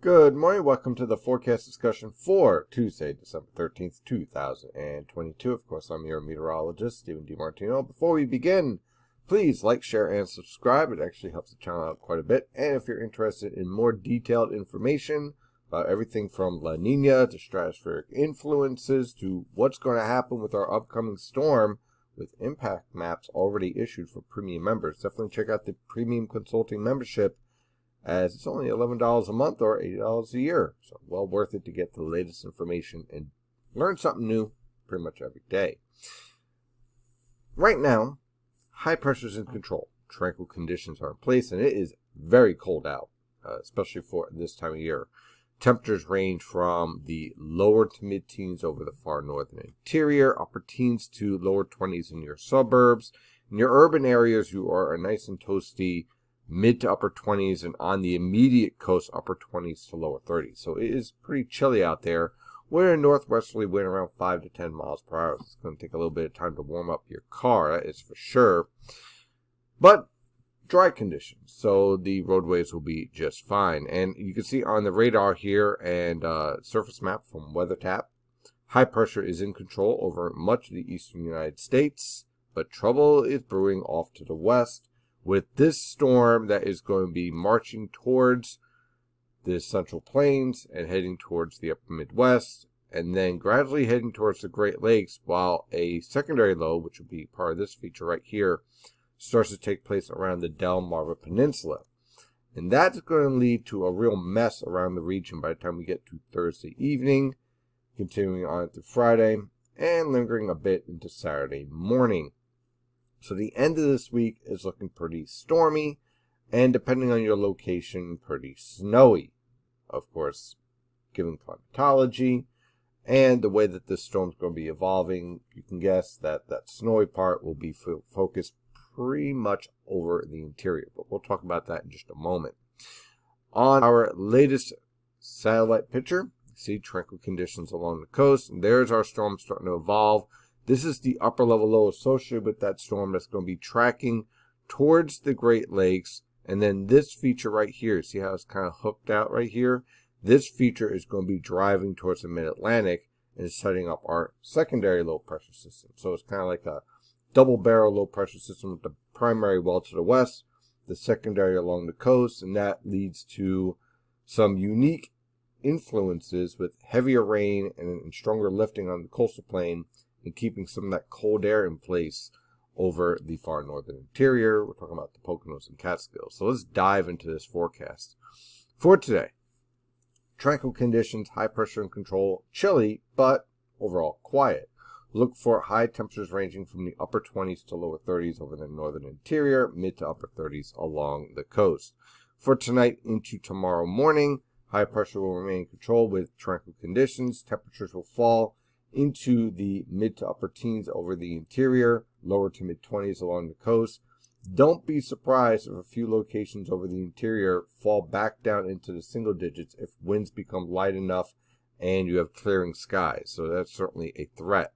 Good morning. Welcome to the forecast discussion for Tuesday, December 13th, 2022. Of course, I'm your meteorologist, Stephen DiMartino. Before we begin, please like, share, and subscribe. It actually helps the channel out quite a bit. And if you're interested in more detailed information about everything from La Nina to stratospheric influences to what's going to happen with our upcoming storm with impact maps already issued for premium members, definitely check out the premium consulting membership, as it's only $11 a month or $80 a year. So well worth it to get the latest information and learn something new pretty much every day. Right now, high pressure is in control. Tranquil conditions are in place, and it is very cold out, especially for this time of year. Temperatures range from the lower to mid-teens over the far northern interior, upper teens to lower 20s in your suburbs. In your urban areas, you are nice and toasty, mid to upper 20s, and on the immediate coast, upper 20s to lower 30s. So it is pretty chilly out there. We're in northwesterly wind around 5 to 10 miles per hour. It's going to take a little bit of time to warm up your car, that is for sure. But dry conditions, so the roadways will be just fine. And you can see on the radar here and surface map from WeatherTap, high pressure is in control over much of the eastern United States, but trouble is brewing off to the west with this storm that is going to be marching towards the Central Plains and heading towards the upper Midwest, and then gradually heading towards the Great Lakes, while a secondary low, which will be part of this feature right here, starts to take place around the Delmarva Peninsula. And that's going to lead to a real mess around the region by the time we get to Thursday evening, continuing on through Friday, and lingering a bit into Saturday morning. So the end of this week is looking pretty stormy, and depending on your location, pretty snowy. Of course, given climatology and the way that this storm's going to be evolving, you can guess that that snowy part will be focused pretty much over the interior. But we'll talk about that in just a moment. On our latest satellite picture, you see tranquil conditions along the coast, and there's our storm starting to evolve. This is the upper level low associated with that storm that's going to be tracking towards the Great Lakes. And then this feature right here, see how it's kind of hooked out right here? This feature is going to be driving towards the mid-Atlantic and setting up our secondary low pressure system. So it's kind of like a double barrel low pressure system with the primary well to the west, the secondary along the coast, and that leads to some unique influences with heavier rain and stronger lifting on the coastal plain, and keeping some of that cold air in place over the far northern interior. We're talking about the Poconos and Catskills. So let's dive into this forecast. For today, tranquil conditions, high pressure and control, chilly, but overall quiet. Look for high temperatures ranging from the upper 20s to lower 30s over the northern interior, mid to upper 30s along the coast. For tonight into tomorrow morning, high pressure will remain in control with tranquil conditions. Temperatures will fall into the mid to upper teens over the interior, lower to mid 20s along the coast. Don't be surprised if a few locations over the interior fall back down into the single digits if winds become light enough and you have clearing skies. So that's certainly a threat.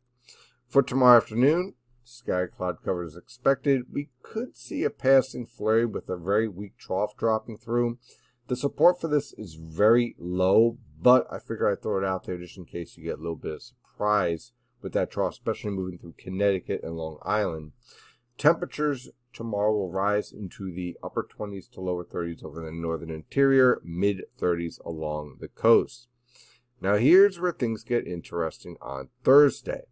For tomorrow afternoon, sky cloud cover is expected. We could see a passing flurry with a very weak trough dropping through. The support for this is very low, but I figure I'd throw it out there just in case you get a little bit of surprise with that trough, especially moving through Connecticut and Long Island. Temperatures tomorrow will rise into the upper 20s to lower 30s over the northern interior, mid 30s along the coast. Now here's where things get interesting on Thursday.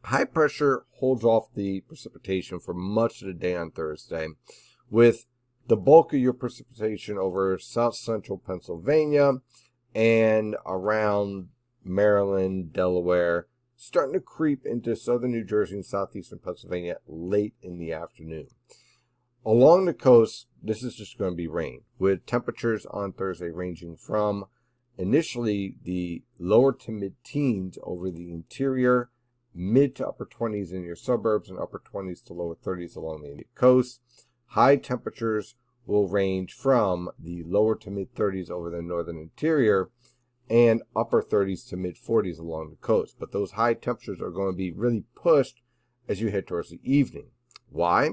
High pressure holds off the precipitation for much of the day on Thursday, with the bulk of your precipitation over south central Pennsylvania and around Maryland, Delaware, starting to creep into southern New Jersey and southeastern Pennsylvania late in the afternoon. Along the coast, this is just going to be rain, with temperatures on Thursday ranging from initially the lower to mid-teens over the interior, mid to upper 20s in your suburbs, and upper 20s to lower 30s along the coast. High temperatures will range from the lower to mid 30s over the northern interior and upper 30s to mid 40s along the coast. But those high temperatures are going to be really pushed as you head towards the evening. Why?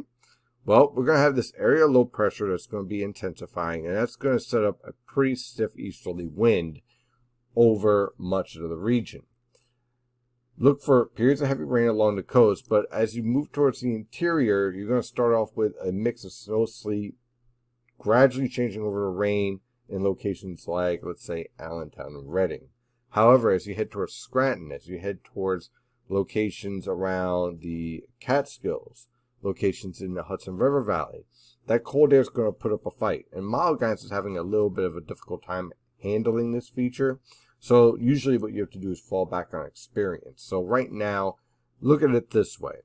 Well, we're going to have this area of low pressure that's going to be intensifying, and that's going to set up a pretty stiff easterly wind over much of the region. Look for periods of heavy rain along the coast, but as you move towards the interior, you're going to start off with a mix of snow, sleet, gradually changing over to rain in locations like, let's say, Allentown and Reading. However, as you head towards Scranton, as you head towards locations around the Catskills, locations in the Hudson River Valley, that cold air is going to put up a fight. And mild guidance is having a little bit of a difficult time handling this feature. So usually what you have to do is fall back on experience. So right now, look at it this way.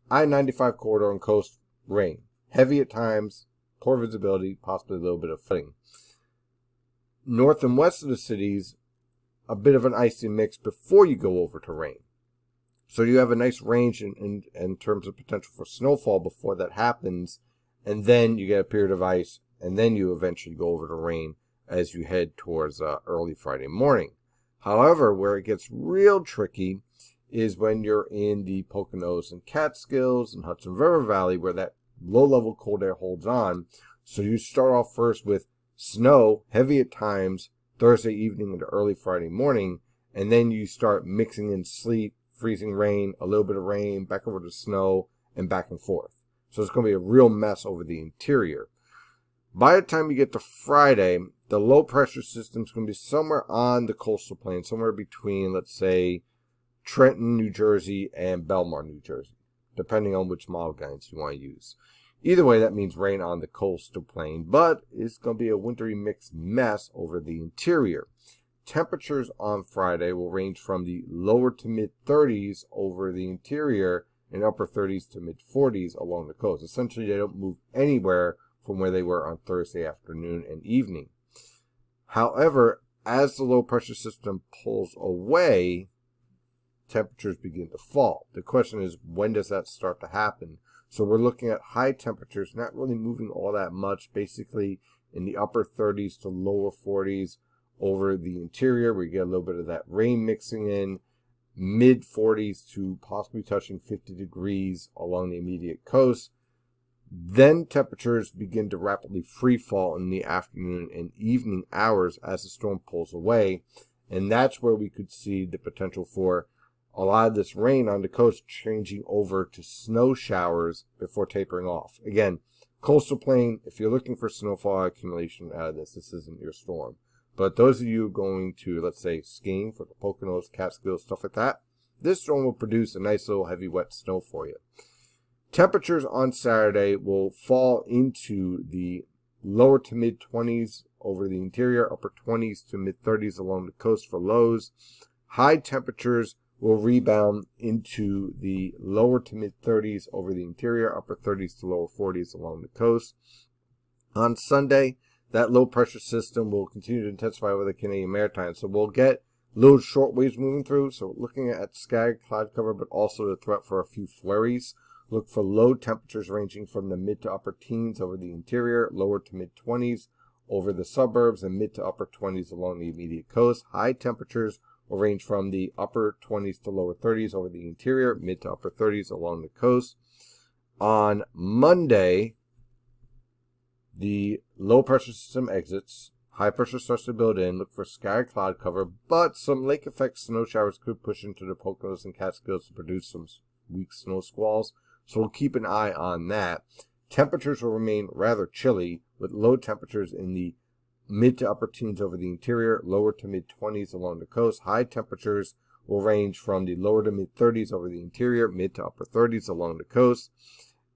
I-95 corridor and coast, rain. Heavy at times, poor visibility, possibly a little bit of flooding. North and west of the cities, a bit of an icy mix before you go over to rain. So you have a nice range in terms of potential for snowfall before that happens, and then you get a period of ice, and then you eventually go over to rain as you head towards early Friday morning. However, where it gets real tricky is when you're in the Poconos and Catskills and Hudson River Valley, where that low-level cold air holds on. So you start off first with snow, heavy at times, Thursday evening into early Friday morning, and then you start mixing in sleet, freezing rain, a little bit of rain, back over to snow, and back and forth. So it's going to be a real mess over the interior. By the time you get to Friday, the low pressure system is going to be somewhere on the coastal plain, somewhere between, let's say, Trenton, New Jersey, and Belmar, New Jersey, depending on which model guidance you want to use. Either way, that means rain on the coastal plain, but it's going to be a wintry mixed mess over the interior. Temperatures on Friday will range from the lower to mid 30s over the interior and upper 30s to mid 40s along the coast. Essentially, they don't move anywhere from where they were on Thursday afternoon and evening. However, as the low pressure system pulls away, temperatures begin to fall. The question is, when does that start to happen? So we're looking at high temperatures, not really moving all that much, basically in the upper 30s to lower 40s over the interior. We get a little bit of that rain mixing in, mid 40s to possibly touching 50 degrees along the immediate coast. Then temperatures begin to rapidly free fall in the afternoon and evening hours as the storm pulls away. And that's where we could see the potential for a lot of this rain on the coast changing over to snow showers before tapering off. Again, coastal plain, if you're looking for snowfall accumulation out of this isn't your storm. But those of you going to, let's say, skiing for the Poconos, Catskills, stuff like that, this storm will produce a nice little heavy wet snow for you. Temperatures on Saturday will fall into the lower to mid 20s over the interior, upper 20s to mid 30s along the coast for lows. High temperatures will rebound into the lower to mid 30s over the interior, upper 30s to lower 40s along the coast. On Sunday, that low pressure system will continue to intensify over the Canadian Maritime. So we'll get little short waves moving through. So looking at scattered cloud cover, but also the threat for a few flurries. Look for low temperatures ranging from the mid to upper teens over the interior, lower to mid 20s over the suburbs, and mid to upper 20s along the immediate coast. High temperatures will range from the upper 20s to lower 30s over the interior, mid to upper 30s along the coast. On Monday, the low pressure system exits. High pressure starts to build in. Look for scattered cloud cover, but some lake effect snow showers could push into the Poconos and Catskills to produce some weak snow squalls. So we'll keep an eye on that. Temperatures will remain rather chilly with low temperatures in the mid to upper teens over the interior, lower to mid 20s along the coast. High temperatures will range from the lower to mid 30s over the interior, mid to upper 30s along the coast.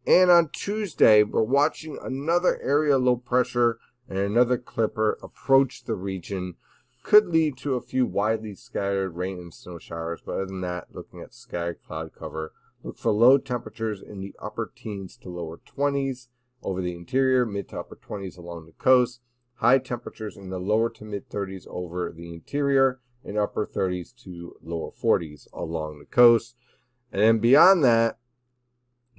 And on Tuesday, we're watching another area low pressure and another clipper approach the region. Could lead to a few widely scattered rain and snow showers, but other than that, looking at scattered cloud cover. Look for low temperatures in the upper teens to lower 20s over the interior, mid to upper 20s along the coast. High temperatures in the lower to mid 30s over the interior and upper 30s to lower 40s along the coast. And then beyond that,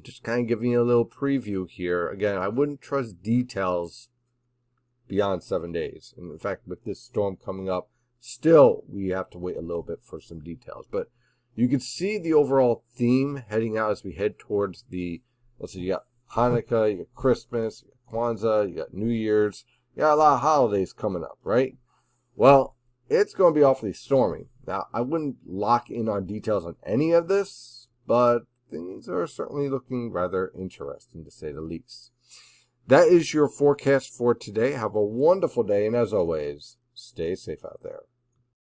just kind of giving you a little preview here. Again, I wouldn't trust details beyond 7 days. And in fact, with this storm coming up, still we have to wait a little bit for some details. But you can see the overall theme heading out as we head towards the, let's say you got Hanukkah, you got Christmas, you got Kwanzaa, you got New Year's. You got a lot of holidays coming up, right? Well, it's going to be awfully stormy. Now, I wouldn't lock in on details on any of this, but things are certainly looking rather interesting, to say the least. That is your forecast for today. Have a wonderful day, and as always, stay safe out there.